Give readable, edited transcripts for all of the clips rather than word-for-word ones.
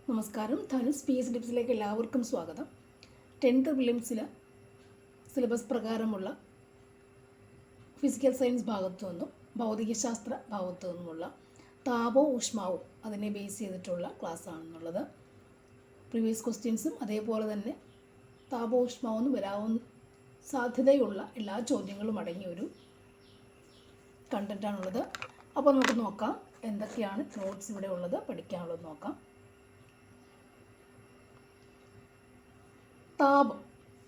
നമസ്കാരം. ധനുസ് P S ടിപ്സിലേക്ക് എല്ലാവർക്കും സ്വാഗതം. 10th പ്രിലിംസിലെ സിലബസ് പ്രകാരമുള്ള ഫിസിക്കൽ സയൻസ് ഭാഗത്തു നിന്നും ഭൗതികശാസ്ത്ര ഭാഗത്തു നിന്നുമുള്ള താപവും ഊഷ്മാവും അതിനെ ബേസ് ചെയ്തിട്ടുള്ള ക്ലാസ് ആണെന്നുള്ളത്. പ്രീവിയസ് ക്വസ്റ്റ്യൻസും അതേപോലെ തന്നെ താപവും ഊഷ്മാവും വരാവുന്ന സാധ്യതയുള്ള എല്ലാ ചോദ്യങ്ങളും അടങ്ങിയൊരു കണ്ടൻറ്റാണുള്ളത്. അപ്പോൾ നമുക്ക് നോക്കാം എന്തൊക്കെയാണ് നോട്ട്സ് ഇവിടെ ഉള്ളത്, പഠിക്കാനുള്ളത് നോക്കാം.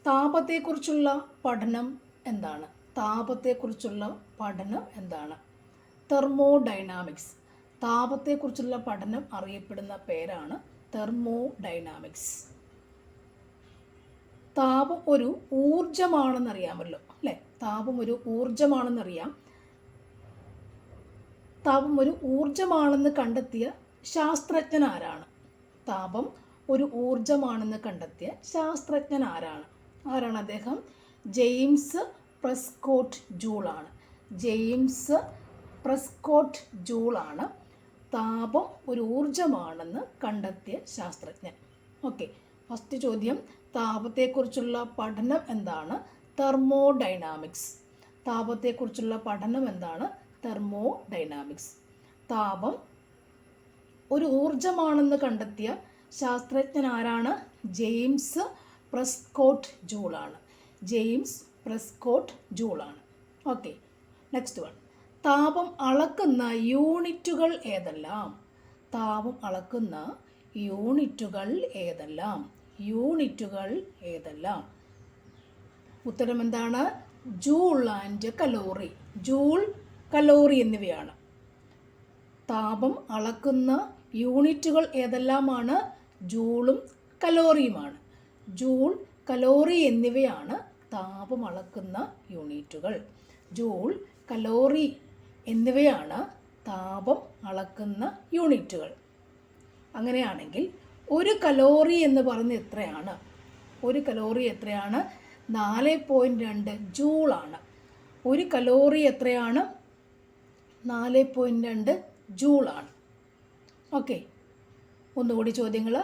താപത്തെക്കുറിച്ചുള്ള പഠനം എന്താണ്? തെർമോഡൈനാമിക്സ്. താപത്തെക്കുറിച്ചുള്ള പഠനം അറിയപ്പെടുന്ന പേരാണ് തെർമോഡൈനാമിക്സ്. താപം ഒരു ഊർജമാണെന്നറിയാമല്ലോ, അല്ലേ? താപം ഒരു ഊർജമാണെന്നറിയാം. താപം ഒരു ഊർജമാണെന്ന് കണ്ടെത്തിയ ശാസ്ത്രജ്ഞൻ ആരാണ്? താപം ഒരു ഊർജമാണെന്ന് കണ്ടെത്തിയ ശാസ്ത്രജ്ഞൻ ആരാണ് അദ്ദേഹം? ജെയിംസ് പ്രെസ്കോട്ട് ജൂളാണ് താപം ഒരു ഊർജമാണെന്ന് കണ്ടെത്തിയ ശാസ്ത്രജ്ഞൻ. ഓക്കെ, ഫസ്റ്റ് ചോദ്യം, താപത്തെക്കുറിച്ചുള്ള പഠനം എന്താണ്? തെർമോഡൈനാമിക്സ്. താപത്തെക്കുറിച്ചുള്ള പഠനം എന്താണ്? തെർമോഡൈനാമിക്സ്. താപം ഒരു ഊർജമാണെന്ന് കണ്ടെത്തിയ ശാസ്ത്രജ്ഞൻ ആരാണ്? ജെയിംസ് പ്രെസ്കോട്ട് ജൂളാണ്. ഓക്കെ, നെക്സ്റ്റ് വൺ, താപം അളക്കുന്ന യൂണിറ്റുകൾ ഏതെല്ലാം? ഉത്തരം എന്താണ്? Joule and calorie. Joule, calorie എന്നിവയാണ്. താപം അളക്കുന്ന യൂണിറ്റുകൾ ഏതെല്ലാമാണ്? ജൂളും കലോറിയുമാണ്. ജൂൾ, കലോറി എന്നിവയാണ് താപം അളക്കുന്ന യൂണിറ്റുകൾ. ജൂൾ, കലോറി എന്നിവയാണ് താപം അളക്കുന്ന യൂണിറ്റുകൾ. അങ്ങനെയാണെങ്കിൽ ഒരു കലോറി എന്ന് പറയുന്നത് എത്രയാണ്? 4.2 ജൂളാണ്. ഒരു കലോറി എത്രയാണ്? 4.2 ജൂളാണ്. ഓക്കെ, ഒന്നുകൂടി ചോദ്യങ്ങൾ.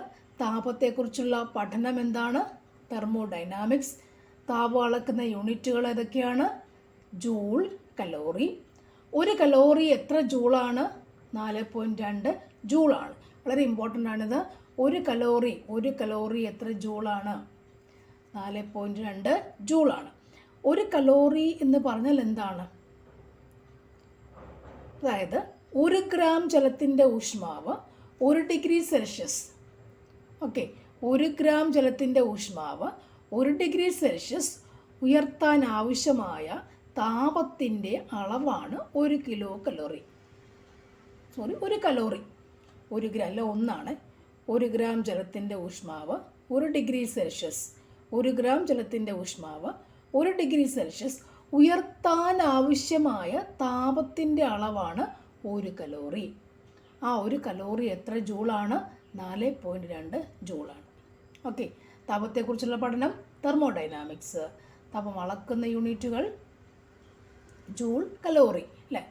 താപത്തെക്കുറിച്ചുള്ള പഠനം എന്താണ്? തെർമോഡൈനാമിക്സ്. താപം അളക്കുന്ന യൂണിറ്റുകൾ ഏതൊക്കെയാണ്? Joule, calorie. ഒരു കലോറി എത്ര ജൂളാണ്? 4.2 ജൂളാണ്. വളരെ ഇമ്പോർട്ടൻ്റ് ആണിത്. ഒരു കലോറി എത്ര ജൂളാണ്? 4.2 ജൂളാണ്. ഒരു കലോറി എന്ന് പറഞ്ഞാൽ എന്താണ്? അതായത് 1 ഗ്രാം ജലത്തിൻ്റെ ഊഷ്മാവ് 1 ഡിഗ്രി സെൽഷ്യസ്. ഓക്കെ, 1 ഗ്രാം ജലത്തിൻ്റെ ഊഷ്മാവ് 1 ഡിഗ്രി സെൽഷ്യസ് ഉയർത്താൻ ആവശ്യമായ താപത്തിൻ്റെ അളവാണ് 1 കിലോ കലോറി. 1 കലോറി, 1 ഗ്രാം അല്ല, ഒന്നാണ്. 1 ഗ്രാം ജലത്തിൻ്റെ ഊഷ്മാവ് 1 ഡിഗ്രി സെൽഷ്യസ്. 1 ഗ്രാം ജലത്തിൻ്റെ ഊഷ്മാവ് 1 ഡിഗ്രി സെൽഷ്യസ് ഉയർത്താൻ ആവശ്യമായ താപത്തിൻ്റെ അളവാണ് 1 കലോറി. ആ 1 കലോറി എത്ര ജൂളാണ്? 4.2 ജൂളാണ്. ഓക്കെ, താപത്തെക്കുറിച്ചുള്ള പഠനം തെർമോഡൈനാമിക്സ്. താപം അളക്കുന്ന യൂണിറ്റുകൾ ജൂൾ, കലോറി, അല്ലേ?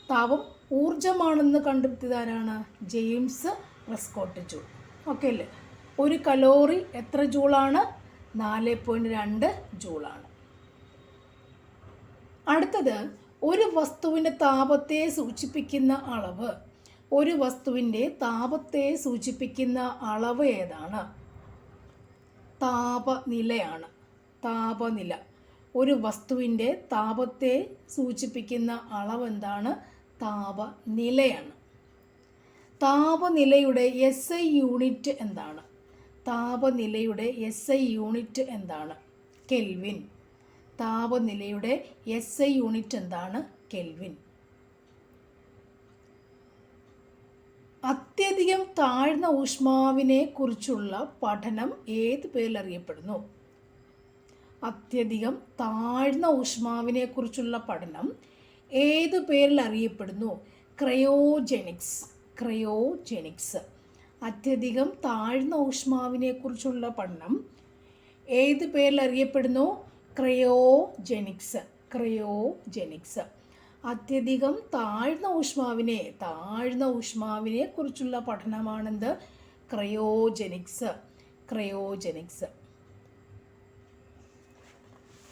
താപം ഊർജമാണെന്ന് കണ്ടെത്തിയതാരാണ്? James Prescott Joule. ഓക്കെ അല്ലേ? 1 കലോറി എത്ര ജൂളാണ്? 4.2 ജൂളാണ്. അടുത്തത്, ഒരു വസ്തുവിൻ്റെ താപത്തെ സൂചിപ്പിക്കുന്ന അളവ് ഏതാണ്? താപനിലയാണ്. താപനില. ഒരു വസ്തുവിൻ്റെ താപത്തെ സൂചിപ്പിക്കുന്ന അളവ് എന്താണ്? താപനിലയാണ്. താപനിലയുടെ SI യൂണിറ്റ് എന്താണ്? കെൽവിൻ. താപനിലയുടെ SI യൂണിറ്റ് എന്താണ്? കെൽവിൻ. അത്യധികം താഴ്ന്ന ഊഷ്മാവിനെ കുറിച്ചുള്ള പഠനം ഏത് പേരിൽ അറിയപ്പെടുന്നു? അത്യധികം താഴ്ന്ന ഊഷ്മാവിനെ കുറിച്ചുള്ള പഠനം ഏത് പേരിൽ അറിയപ്പെടുന്നു? ക്രയോജെനിക്സ്. അത്യധികം താഴ്ന്ന ഊഷ്മാവിനെ കുറിച്ചുള്ള പഠനം ഏത് പേരിൽ അറിയപ്പെടുന്നു? ക്രയോജെനിക്സ്. അത്യധികം താഴ്ന്ന ഊഷ്മാവിനെ കുറിച്ചുള്ള പഠനമാണെന്ത്? ക്രയോജനിക്സ്.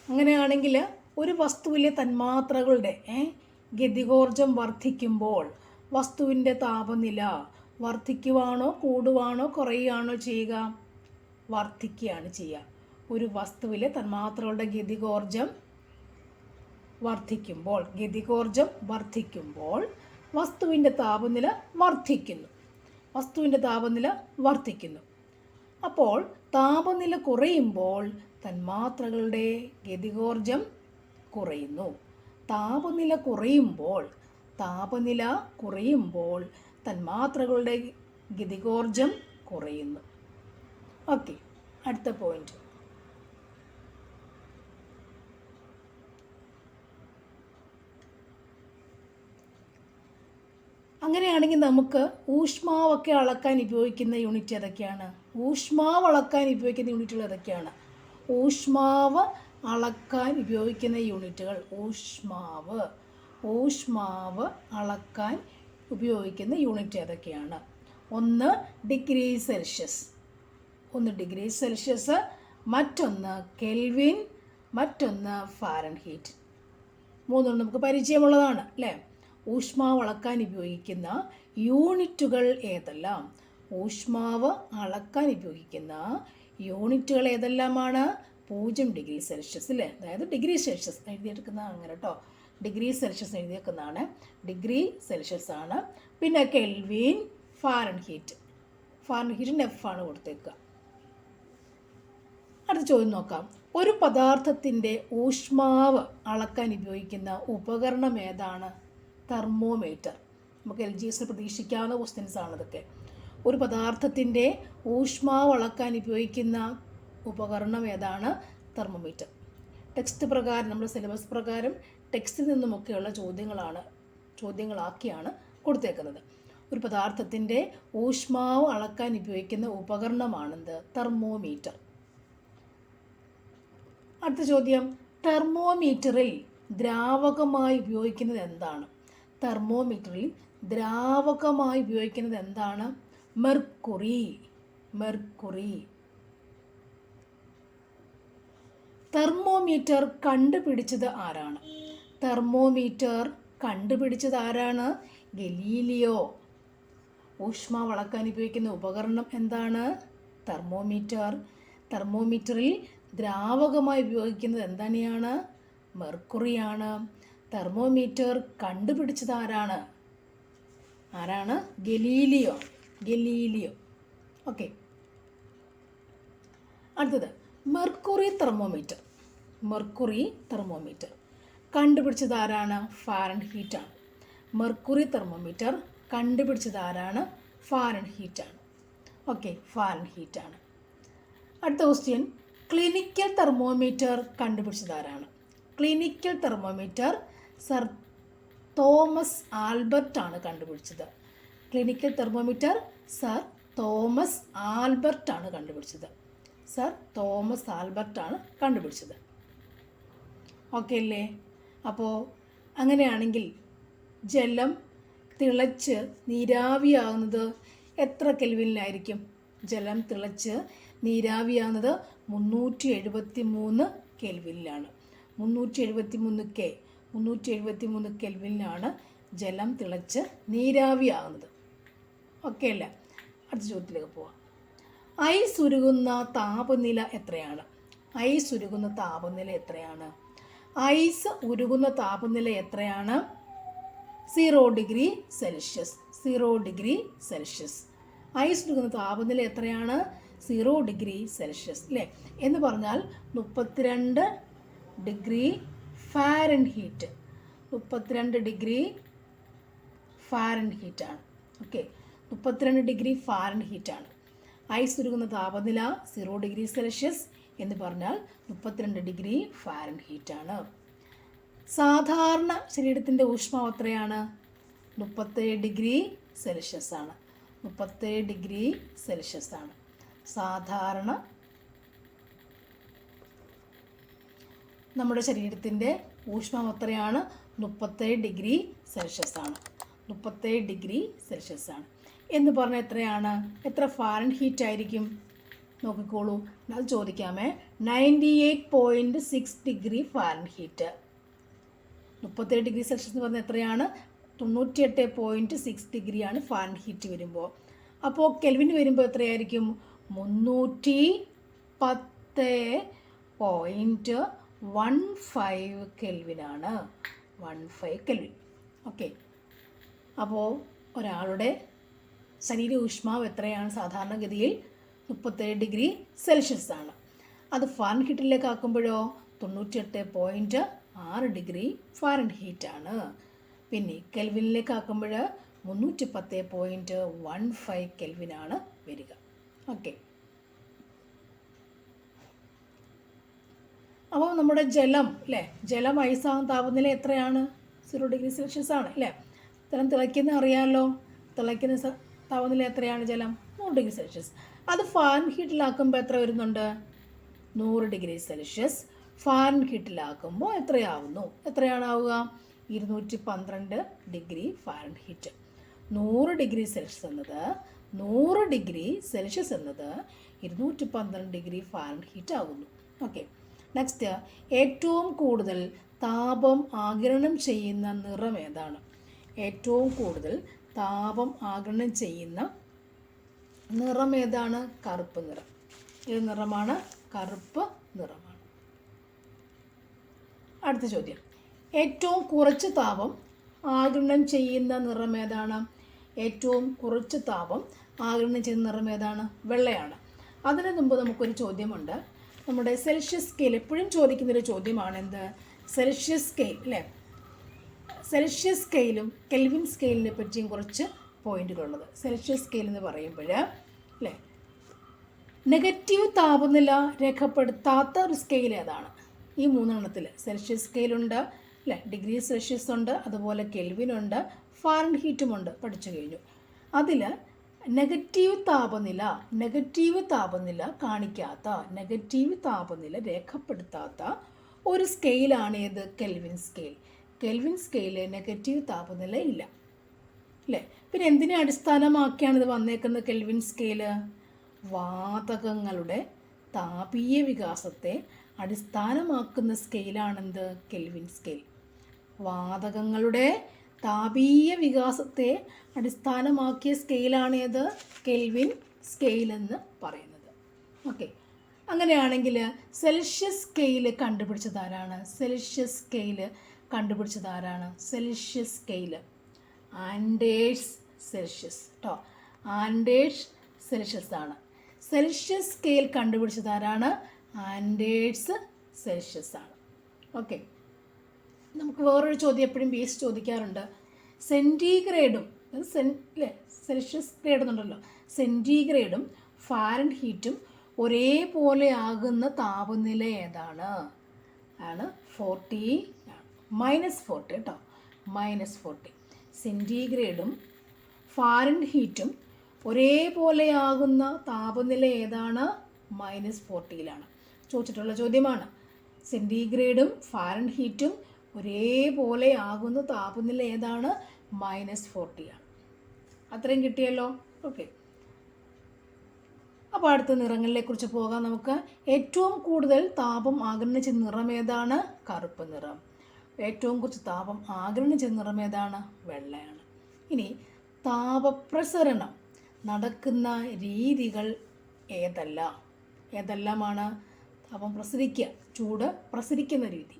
അങ്ങനെയാണെങ്കിൽ ഒരു വസ്തുവിലെ തന്മാത്രകളുടെ ഗതികോർജം വർദ്ധിക്കുമ്പോൾ വസ്തുവിൻ്റെ താപനില വർദ്ധിക്കുവാണോ കൂടുവാണോ കുറയുകയാണോ ചെയ്യുക? വർദ്ധിക്കുകയാണ് ചെയ്യുക. ഒരു വസ്തുവിലെ തന്മാത്രകളുടെ ഗതികോർജം വർദ്ധിക്കുമ്പോൾ വസ്തുവിൻ്റെ താപനില വർദ്ധിക്കുന്നു. അപ്പോൾ താപനില കുറയുമ്പോൾ തന്മാത്രകളുടെ ഗതികോർജം കുറയുന്നു. താപനില കുറയുമ്പോൾ തന്മാത്രകളുടെ ഗതികോർജം കുറയുന്നു. ഓക്കെ, അടുത്ത പോയിന്റ്. അങ്ങനെയാണെങ്കിൽ നമുക്ക് ഊഷ്മാവൊക്കെ അളക്കാൻ ഉപയോഗിക്കുന്ന യൂണിറ്റ് ഏതൊക്കെയാണ്? ഊഷ്മാവ് അളക്കാൻ ഉപയോഗിക്കുന്ന യൂണിറ്റുകൾ ഏതൊക്കെയാണ്? ഊഷ്മാവ് അളക്കാൻ ഉപയോഗിക്കുന്ന യൂണിറ്റുകൾ ഊഷ്മാവ് അളക്കാൻ ഉപയോഗിക്കുന്ന യൂണിറ്റ് ഏതൊക്കെയാണ്? ഒന്ന് ഡിഗ്രി സെൽഷ്യസ്, മറ്റൊന്ന് കെൽവിൻ, മറ്റൊന്ന് ഫാരൻഹീറ്റ്. മൂന്നെണ്ണം നമുക്ക് പരിചയമുള്ളതാണ് അല്ലേ? ഊഷ്മാവ് അളക്കാൻ ഉപയോഗിക്കുന്ന യൂണിറ്റുകൾ ഏതെല്ലാം? ഊഷ്മാവ് അളക്കാൻ ഉപയോഗിക്കുന്ന യൂണിറ്റുകൾ ഏതെല്ലാമാണ്? 0 ഡിഗ്രി സെൽഷ്യസ് അല്ലേ? അതായത് ഡിഗ്രി സെൽഷ്യസ് എഴുതിയെടുക്കുന്നതാണ് അങ്ങനെ കേട്ടോ. ഡിഗ്രി സെൽഷ്യസ് എഴുതിയേക്കുന്നതാണ്, ഡിഗ്രി സെൽഷ്യസ് ആണ്. പിന്നെ കെൽവിൻ, ഫാരൻഹീറ്റിന് F ആണ് കൊടുത്തേക്കുക. അടുത്ത ചോദ്യം നോക്കാം. ഒരു പദാർത്ഥത്തിൻ്റെ ഊഷ്മാവ് അളക്കാൻ ഉപയോഗിക്കുന്ന ഉപകരണം ഏതാണ്? തെർമോമീറ്റർ. നമുക്ക് LGS പ്രതീക്ഷിക്കാവുന്ന ക്വസ്റ്റ്യൻസ് ആണ് ഇതൊക്കെ. ഒരു പദാർത്ഥത്തിൻ്റെ ഊഷ്മാവ് അളക്കാൻ ഉപയോഗിക്കുന്ന ഉപകരണം ഏതാണ്? തെർമോമീറ്റർ. ടെക്സ്റ്റ് പ്രകാരം, നമ്മുടെ സിലബസ് പ്രകാരം ടെക്സ്റ്റിൽ നിന്നുമൊക്കെയുള്ള ചോദ്യങ്ങളാക്കിയാണ് കൊടുത്തേക്കുന്നത്. ഒരു പദാർത്ഥത്തിൻ്റെ ഊഷ്മാവ് അളക്കാൻ ഉപയോഗിക്കുന്ന ഉപകരണമാണെന്ത്? തെർമോമീറ്റർ. അടുത്ത ചോദ്യം, തെർമോമീറ്ററിൽ ദ്രാവകമായി ഉപയോഗിക്കുന്നത് എന്താണ്? മെർക്കുറി. തെർമോമീറ്റർ കണ്ടുപിടിച്ചത് ആരാണ്? ഗലീലിയോ. ഊഷ്മാവ് അളക്കാൻ ഉപയോഗിക്കുന്ന ഉപകരണം എന്താണ്? തെർമോമീറ്ററിൽ ദ്രാവകമായി ഉപയോഗിക്കുന്നത് എന്താണ്? മെർക്കുറിയാണ്. തെർമോമീറ്റർ കണ്ടുപിടിച്ചത് ആരാണ്? ഗലീലിയോ. ഓക്കെ, അടുത്തത് മെർക്കുറി തെർമോമീറ്റർ കണ്ടുപിടിച്ചത് ആരാണ്? ഫാരൻഹീറ്റാണ്. മെർക്കുറി തെർമോമീറ്റർ കണ്ടുപിടിച്ചത് ആരാണ്? ഫാരൻഹീറ്റാണ്. ഓക്കെ, ഫാരൻഹീറ്റാണ്. അടുത്ത ക്വസ്റ്റ്യൻ, ക്ലിനിക്കൽ തെർമോമീറ്റർ കണ്ടുപിടിച്ചത് ആരാണ്? Clinical thermometer sir Thomas Albert ആണ് കണ്ടുപിടിച്ചത്. Clinical thermometer sir Thomas Albert ആണ് കണ്ടുപിടിച്ചത്. ഓക്കെ അല്ലേ? അപ്പോൾ അങ്ങനെയാണെങ്കിൽ ജലം തിളച്ച് നീരാവിയാകുന്നത് എത്ര കെൽവിനിലായിരിക്കും? ജലം തിളച്ച് നീരാവിയാകുന്നത് 373 കെൽവിനിലാണ്. 373 കെൽവിനിലാണ് ജലം തിളച്ച് നീരാവിയാകുന്നത്. ഓക്കെ അല്ലേ? അടുത്ത ചോദ്യത്തിലേക്ക് പോവാം. ഐസ് ഉരുകുന്ന താപനില എത്രയാണ്? ഐസ് ഉരുകുന്ന താപനില എത്രയാണ്? 0 ഡിഗ്രി സെൽഷ്യസ്. ഐസ് ഉരുകുന്ന താപനില എത്രയാണ്? 0 ഡിഗ്രി സെൽഷ്യസ് അല്ലേ? എന്ന് പറഞ്ഞാൽ 32 ഡിഗ്രി ഫാരൻഹീറ്റ്. 32 ഡിഗ്രി ഫാരൻഹീറ്റാണ്. ഓക്കെ, 32 ഡിഗ്രി ഫാരൻഹീറ്റാണ്. ഐസ് ഉരുകുന്ന താപനില 0 ഡിഗ്രി സെൽഷ്യസ് എന്ന് പറഞ്ഞാൽ 32 ഡിഗ്രി ഫാരൻഹീറ്റാണ്. സാധാരണ ശരീരത്തിൻ്റെ ഊഷ്മാവ് എത്രയാണ്? 37 ഡിഗ്രി സെൽഷ്യസ് ആണ്. 37 ഡിഗ്രി സെൽഷ്യസ് ആണ് സാധാരണ നമ്മുടെ ശരീരത്തിൻ്റെ ഊഷ്മാവ് എത്രയാണ്? 37 ഡിഗ്രി സെൽഷ്യസ് ആണ്. 37 ഡിഗ്രി സെൽഷ്യസ് ആണ്. എന്ന് പറഞ്ഞാൽ എത്രയാണ്? എത്ര ഫാരൻഹീറ്റ് ആയിരിക്കും? നോക്കിക്കോളൂ, അത് ചോദിക്കാമേ. 98.6 ഡിഗ്രി ഫാരൻഹീറ്റ്. 37 ഡിഗ്രി സെൽഷ്യസ് എന്ന് പറഞ്ഞാൽ എത്രയാണ്? 98.6 ഡിഗ്രിയാണ് ഫാരൻഹീറ്റ് വരുമ്പോൾ. അപ്പോൾ കെൽവിൻ വരുമ്പോൾ എത്രയായിരിക്കും? 310.15 കെൽവിനാണ്. 15 കെൽവിൻ. ഓക്കെ. അപ്പോൾ ഒരാളുടെ ശരീര ഊഷ്മാവ് എത്രയാണ്? സാധാരണഗതിയിൽ 37 ഡിഗ്രി സെൽഷ്യസ് ആണ്. അത് ഫാരൻഹീറ്റിലേക്ക് ആക്കുമ്പോഴോ 98.6 ഡിഗ്രി ഫാരൻഹീറ്റ് ആണ്. പിന്നെ കെൽവിനിലേക്ക് ആക്കുമ്പോൾ 310.15 കെൽവിനാണ് വരിക. ഓക്കെ. അപ്പോൾ നമ്മുടെ ജലം അല്ലേ, ജലം ഐസാകുന്ന താപനില എത്രയാണ്? 0 ഡിഗ്രി സെൽഷ്യസ് ആണ് അല്ലേ. ജലം തിളയ്ക്കുന്ന അറിയാമല്ലോ. തിളയ്ക്കുന്ന താപനില എത്രയാണ്? ജലം 100 ഡിഗ്രി സെൽഷ്യസ്. അത് ഫാരൻഹീറ്റിലാക്കുമ്പോൾ എത്ര വരുന്നുണ്ട്? 100 ഡിഗ്രി സെൽഷ്യസ്. ഫാരൻഹീറ്റിലാക്കുമ്പോൾ എത്രയാവുന്നു? എത്രയാണാവുക? 212 ഡിഗ്രി ഫാരൻഹീറ്റ്. 100 ഡിഗ്രി സെൽഷ്യസ് എന്നത് 100 ഡിഗ്രി സെൽഷ്യസ് എന്നത് 212 ഡിഗ്രി ഫാരൻഹീറ്റ് ആകുന്നു. ഓക്കെ. നെക്സ്റ്റ്, ഏറ്റവും കൂടുതൽ താപം ആഗിരണം ചെയ്യുന്ന നിറം ഏതാണ്? ഏറ്റവും കൂടുതൽ താപം ആഗിരണം ചെയ്യുന്ന നിറം ഏതാണ്? കറുപ്പ് നിറം. ഏത് നിറമാണ്? കറുപ്പ് നിറമാണ്. അടുത്ത ചോദ്യം, ഏറ്റവും കുറച്ച് താപം ആഗിരണം ചെയ്യുന്ന നിറം ഏതാണ്? ഏറ്റവും കുറച്ച് താപം ആഗിരണം ചെയ്യുന്ന നിറം ഏതാണ്? വെള്ളയാണ്. അതിന് മുമ്പ് നമുക്കൊരു ചോദ്യമുണ്ട്. നമ്മുടെ സെൽഷ്യസ് സ്കെയിൽ എപ്പോഴും ചോദിക്കുന്നൊരു ചോദ്യമാണ്. എന്ത്? സെൽഷ്യസ് സ്കെയിൽ അല്ലേ. സെൽഷ്യസ് സ്കെയിലും കെൽവിൻ സ്കെയിലിനെ പറ്റിയും കുറച്ച് പോയിന്റുകളുള്ളത്. സെൽഷ്യസ് സ്കെയിൽ എന്ന് പറയുമ്പോൾ അല്ലേ, നെഗറ്റീവ് താപനില രേഖപ്പെടുത്താത്ത ഒരു സ്കെയിൽ ഏതാണ്? ഈ മൂന്നെണ്ണത്തിൽ സെൽഷ്യസ് സ്കെയിലുണ്ട് അല്ലേ, ഡിഗ്രി സെൽഷ്യസ് ഉണ്ട്, അതുപോലെ കെൽവിനുണ്ട്, ഫാരൻഹീറ്റുമുണ്ട്, പഠിച്ചു കഴിഞ്ഞു. അതിൽ നെഗറ്റീവ് താപനില കാണിക്കാത്ത, നെഗറ്റീവ് താപനില രേഖപ്പെടുത്താത്ത ഒരു സ്കെയിലാണ് ഏത്? Kelvin scale. കെൽവിൻ സ്കെയിലിൽ നെഗറ്റീവ് താപനില ഇല്ല അല്ലേ. പിന്നെ എന്തിനെ അടിസ്ഥാനമാക്കിയാണ് ഇത് വന്നേക്കുന്നത്? കെൽവിൻ സ്കെയില് വാതകങ്ങളുടെ താപീയ വികാസത്തെ അടിസ്ഥാനമാക്കുന്ന സ്കെയിലാണെന്ത്? Kelvin scale. വാതകങ്ങളുടെ താപീയ വികാസത്തെ അടിസ്ഥാനമാക്കിയ സ്കെയിലാണ് ഏത്? കെൽവിൻ സ്കെയിൽ എന്ന് പറയുന്നത്. ഓക്കെ. അങ്ങനെയാണെങ്കിൽ സെൽഷ്യസ് സ്കെയിൽ കണ്ടുപിടിച്ചതാരാണ്? സെൽഷ്യസ് സ്കെയിൽ കണ്ടുപിടിച്ചതാരാണ്? സെൽഷ്യസ് സ്കെയിൽ ആൻഡേഴ്സ് സെൽഷ്യസ് കേട്ടോ. ആൻഡേഴ്സ് സെൽഷ്യസ് ആണ്. സെൽഷ്യസ് സ്കെയിൽ കണ്ടുപിടിച്ചതാരാണ്? ആൻഡേഴ്സ് സെൽഷ്യസ് ആണ്. ഓക്കെ. നമുക്ക് വേറൊരു ചോദ്യം എപ്പോഴും ബേസ് ചോദിക്കാറുണ്ട്. സെൻറ്റിഗ്രേഡും അല്ലേ, സെൽഷ്യസ് ഗ്രേഡ് എന്നുണ്ടല്ലോ, സെൻറ്റിഗ്രേഡും ഫാരൻഹീറ്റും ഒരേപോലെ ആകുന്ന താപനില ഏതാണ്? ആണ് -40 കേട്ടോ. -40. സെൻറ്റിഗ്രേഡും ഫാരൻഹീറ്റും ഒരേപോലെയാകുന്ന താപനില ഏതാണ്? -40ലാണ് ചോദിച്ചിട്ടുള്ള ചോദ്യമാണ്. സെൻറ്റിഗ്രേഡും ഫാരൻഹീറ്റും ഒരേപോലെ ആകുന്ന താപനില ഏതാണ്? -40ആണ്. അത്രയും കിട്ടിയല്ലോ. ഓക്കെ. അപ്പോൾ അടുത്ത നിറങ്ങളിലെക്കുറിച്ച് പോകാം നമുക്ക്. ഏറ്റവും കൂടുതൽ താപം ആഗിരണം ചെയ്യുന്ന നിറം ഏതാണ്? കറുപ്പ് നിറം. ഏറ്റവും കുറച്ച് താപം ആഗിരണം ചെയ്യുന്ന നിറം ഏതാണ്? വെള്ളയാണ്. ഇനി താപപ്രസരണം നടക്കുന്ന രീതികൾ ഏതെല്ലാമാണ്? താപം പ്രസരിക്കുക, ചൂട് പ്രസരിക്കുന്ന രീതി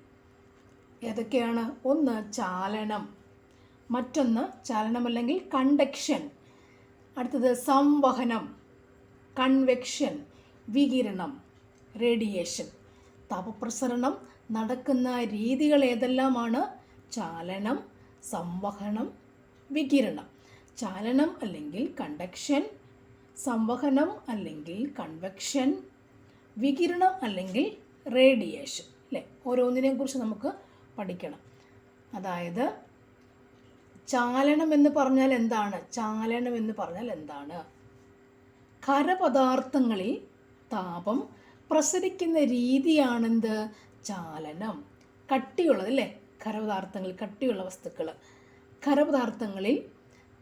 ഏതൊക്കെയാണ്? ഒന്ന് ചാലനം, മറ്റൊന്ന് ചാലനം അല്ലെങ്കിൽ കണ്ടക്ഷൻ, അടുത്തത് സംവഹനം, കൺവെക്ഷൻ, വികിരണം, റേഡിയേഷൻ. താപപ്രസരണം നടക്കുന്ന രീതികൾ ഏതെല്ലാമാണ്? ചാലനം, സംവഹനം, വികിരണം. ചാലനം അല്ലെങ്കിൽ കണ്ടക്ഷൻ, സംവഹനം അല്ലെങ്കിൽ കൺവെക്ഷൻ, വികിരണം അല്ലെങ്കിൽ റേഡിയേഷൻ അല്ലേ. ഓരോന്നിനെയും കുറിച്ച് നമുക്ക് പഠിക്കണം. അതായത് ചാലനം എന്ന് പറഞ്ഞാൽ എന്താണ്? ചാലനം എന്ന് പറഞ്ഞാൽ എന്താണ്? ഖരപദാർത്ഥങ്ങളിൽ താപം പ്രസരിക്കുന്ന രീതിയാണെന്ത്? ചാലനം. കട്ടിയുള്ളത് അല്ലേ, ഖരപദാർത്ഥങ്ങൾ, കട്ടിയുള്ള വസ്തുക്കൾ. ഖരപദാർത്ഥങ്ങളിൽ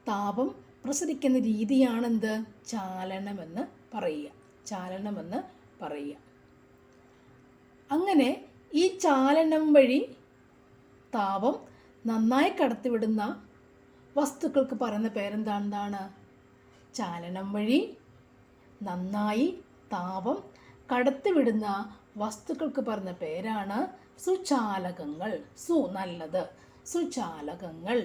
താപം പ്രസരിക്കുന്ന രീതിയാണെന്ത്? ചാലനമെന്ന് പറയുക. ചാലനമെന്ന് പറയുക. അങ്ങനെ ഈ ചാലനം വഴി താപം നന്നായി കടത്തിവിടുന്ന വസ്തുക്കൾക്ക് പറയുന്ന പേരെന്താണ്? ചാലനം വഴി നന്നായി താപം കടത്തിവിടുന്ന വസ്തുക്കൾക്ക് പറയുന്ന പേരാണ് സുചാലകങ്ങൾ. നല്ലത്, സുചാലകങ്ങൾ.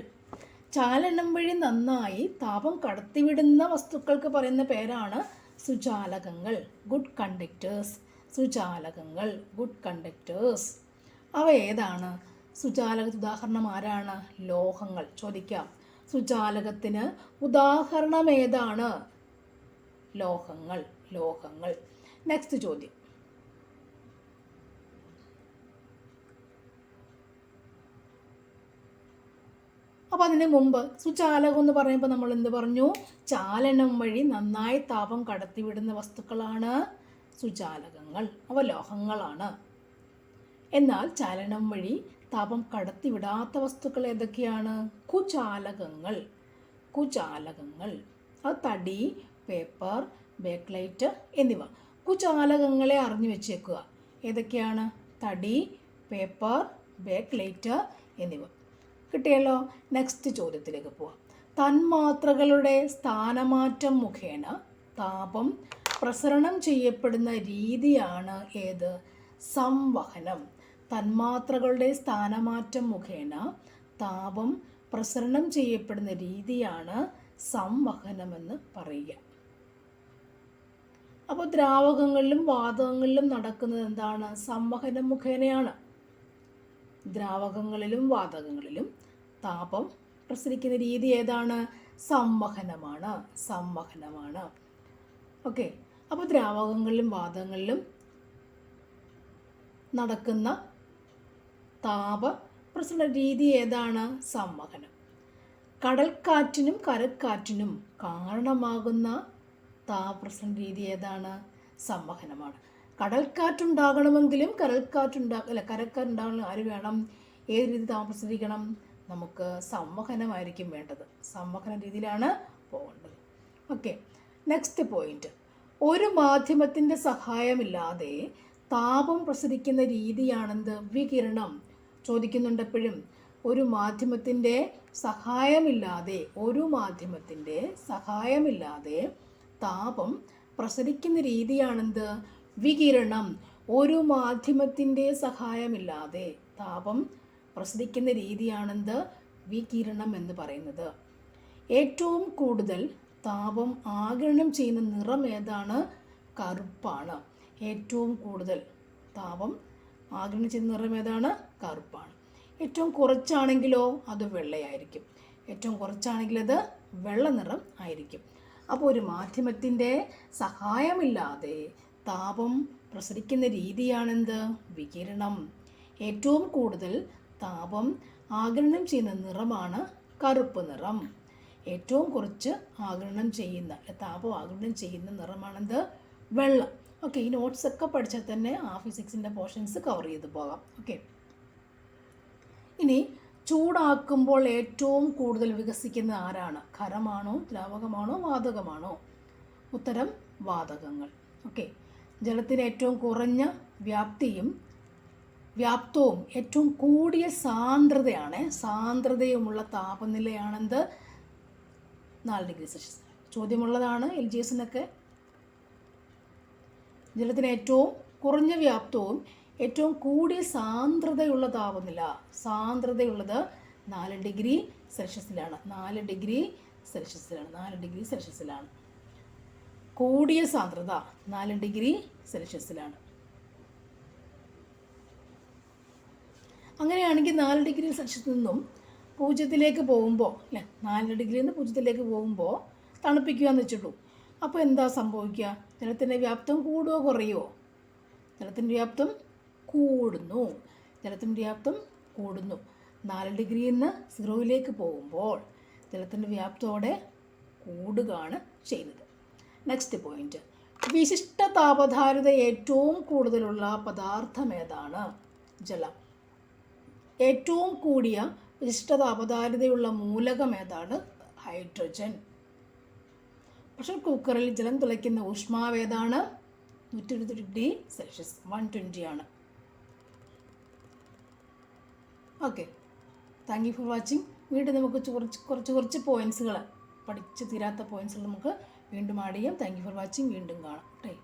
ചാലനം വഴി നന്നായി താപം കടത്തിവിടുന്ന വസ്തുക്കൾക്ക് പറയുന്ന പേരാണ് സുചാലകങ്ങൾ. Good conductors. സുചാലകങ്ങൾ, ഗുഡ് കണ്ടക്ടേഴ്സ്. അവ ഏതാണ്? സുചാലകത്തിന് ഉദാഹരണം ആരാണ്? ലോഹങ്ങൾ. ചോദിക്കാം, സുചാലകത്തിന് ഉദാഹരണം ഏതാണ്? ലോഹങ്ങൾ. ലോഹങ്ങൾ. നെക്സ്റ്റ് ചോദ്യം. അപ്പോൾ അതിന് മുമ്പ് സുചാലകം എന്ന് പറയുമ്പോൾ നമ്മൾ എന്ത് പറഞ്ഞു? ചാലനം വഴി നന്നായി താപം കടത്തിവിടുന്ന വസ്തുക്കളാണ് സുചാലകങ്ങൾ. അവ ലോഹങ്ങളാണ്. എന്നാൽ ചാലനം വഴി താപം കടത്തിവിടാത്ത വസ്തുക്കൾ ഏതൊക്കെയാണ്? കുചാലകങ്ങൾ. കുചാലകങ്ങൾ. അത് തടി, പേപ്പർ, ബേക്ക്ലൈറ്റ് എന്നിവ. കുചാലകങ്ങളെ അറിഞ്ഞു വെച്ചേക്കുക. ഏതൊക്കെയാണ്? തടി, പേപ്പർ, ബേക്ക്ലൈറ്റ് എന്നിവ. കിട്ടിയല്ലോ. നെക്സ്റ്റ് ചോദ്യത്തിലേക്ക് പോവാം. തന്മാത്രകളുടെ സ്ഥാനമാറ്റം മുഖേന താപം പ്രസരണം ചെയ്യപ്പെടുന്ന രീതിയാണ് ഏത്? സംവഹനം. തന്മാത്രകളുടെ സ്ഥാനമാറ്റം മുഖേന താപം പ്രസരണം ചെയ്യപ്പെടുന്ന രീതിയാണ് സംവഹനമെന്ന് പറയുക. അപ്പോൾ ദ്രാവകങ്ങളിലും വാതകങ്ങളിലും നടക്കുന്നത് എന്താണ്? സംവഹനം മുഖേനയാണ്. ദ്രാവകങ്ങളിലും വാതകങ്ങളിലും താപം പ്രസരിക്കുന്ന രീതി ഏതാണ്? സംവഹനമാണ്. സംവഹനമാണ്. ഓക്കെ. അപ്പോൾ ദ്രാവകങ്ങളിലും വാതകങ്ങളിലും നടക്കുന്ന താപ പ്രസരണ രീതി ഏതാണ്? സംവഹനം. കടൽക്കാറ്റിനും കരക്കാറ്റിനും കാരണമാകുന്ന താപപ്രസരണ രീതി ഏതാണ്? സംവഹനമാണ്. കടൽക്കാറ്റുണ്ടാകണമെങ്കിലും കരക്കാറ്റുണ്ടാകണം ആര് വേണം? ഏത് രീതി താപം പ്രസരിക്കണം? നമുക്ക് സംവഹനമായിരിക്കും വേണ്ടത്. സംവഹന രീതിയിലാണ് പോകേണ്ടത്. ഓക്കെ. Next point. ഒരു മാധ്യമത്തിൻ്റെ സഹായമില്ലാതെ താപം പ്രസരിക്കുന്ന രീതിയാണെന്ത്? വികിരണം. ചോദിക്കുന്നുണ്ട് എപ്പോഴും. ഒരു മാധ്യമത്തിൻ്റെ സഹായമില്ലാതെ താപം പ്രസരിക്കുന്ന രീതിയാണെന്ത്? വികിരണം. ഒരു മാധ്യമത്തിൻ്റെ സഹായമില്ലാതെ താപം പ്രസരിക്കുന്ന രീതിയാണെന്ത്? വികിരണം എന്ന് പറയുന്നത്. ഏറ്റവും കൂടുതൽ താപം ആഗിരണം ചെയ്യുന്ന നിറം ഏതാണ്? കറുപ്പാണ്. ഏറ്റവും കൂടുതൽ താപം ആഗിരണം ചെയ്യുന്ന നിറം ഏതാണ്? കറുപ്പാണ്. ഏറ്റവും കുറച്ചാണെങ്കിലോ അത് വെള്ളയായിരിക്കും. ഏറ്റവും കുറച്ചാണെങ്കിൽ അത് വെള്ള നിറം ആയിരിക്കും. അപ്പോൾ ഒരു മാധ്യമത്തിൻ്റെ സഹായമില്ലാതെ താപം പ്രസരിക്കുന്ന രീതിയാണെന്ത്? വികിരണം. ഏറ്റവും കൂടുതൽ താപം ആഗിരണം ചെയ്യുന്ന നിറമാണ് കറുപ്പ് നിറം. ഏറ്റവും കുറച്ച് താപം ആഗിരണം ചെയ്യുന്ന നിറമാണെന്ത്? വെള്ളം. ഓക്കെ. ഈ നോട്ട്സൊക്കെ പഠിച്ചാൽ തന്നെ ആ ഫിസിക്സിൻ്റെ പോർഷൻസ് കവർ ചെയ്ത് പോകാം. ഓക്കെ. ഇനി ചൂടാക്കുമ്പോൾ ഏറ്റവും കൂടുതൽ വികസിക്കുന്ന ആരാണ്? ഖരമാണോ, ദ്രാവകമാണോ, വാതകമാണോ? ഉത്തരം വാതകങ്ങൾ. ഓക്കെ. ജലത്തിന് ഏറ്റവും കുറഞ്ഞ വ്യാപ്തവും ഏറ്റവും കൂടിയ സാന്ദ്രതയുമുള്ള താപനിലയാണെന്ത്? 4 ഡിഗ്രി സെൽഷ്യസ്. ചോദ്യമുള്ളതാണ് LGSനൊക്കെ. ജലത്തിന് ഏറ്റവും കുറഞ്ഞ വ്യാപ്തവും ഏറ്റവും കൂടിയ സാന്ദ്രതയുള്ള താപനില. സാന്ദ്രതയുള്ളത് 4 ഡിഗ്രി സെൽഷ്യസിലാണ്. 4 ഡിഗ്രി സെൽഷ്യസിലാണ്. കൂടിയ സാന്ദ്രത 4 ഡിഗ്രി സെൽഷ്യസിലാണ്. അങ്ങനെയാണെങ്കിൽ 4 ഡിഗ്രി സെൽഷ്യസിൽ നിന്നും 0ലേക്ക് പോകുമ്പോൾ 4 ഡിഗ്രിയിൽ നിന്ന് 0ലേക്ക് പോകുമ്പോൾ തണുപ്പിക്കുക എന്ന് വെച്ചിട്ടു. അപ്പോൾ എന്താ സംഭവിക്കുക? ജലത്തിൻ്റെ വ്യാപ്തം കൂടുകയോ കുറയുമോ? ജലത്തിൻ്റെ വ്യാപ്തം കൂടുന്നു. 4 ഡിഗ്രിയിൽ നിന്ന് 0ലേക്ക് പോകുമ്പോൾ ജലത്തിൻ്റെ വ്യാപ്തോടെ കൂടുകയാണ് ചെയ്യുന്നത്. Next point. വിശിഷ്ട താപധാരിത ഏറ്റവും കൂടുതലുള്ള പദാർത്ഥം ഏതാണ്? ജലം. ഏറ്റവും കൂടിയ വിശിഷ്ട താപധാരിതയുള്ള മൂലകം ഏതാണ്? ഹൈഡ്രജൻ. പ്രഷർ കുക്കറിൽ ജലം തിളയ്ക്കുന്ന ഊഷ്മാവ് ഏതാണ്? 120 ഡിഗ്രി സെൽഷ്യസ്, 120 ആണ്. Okay, thank you for watching. വീണ്ടും നമുക്ക് കുറച്ച് പോയിൻറ്റ്സുകൾ, പഠിച്ച് തീരാത്ത പോയിൻറ്റ്സുകൾ നമുക്ക് വീണ്ടും ആഡ് ചെയ്യാം. Thank you for watching. വീണ്ടും കാണാം.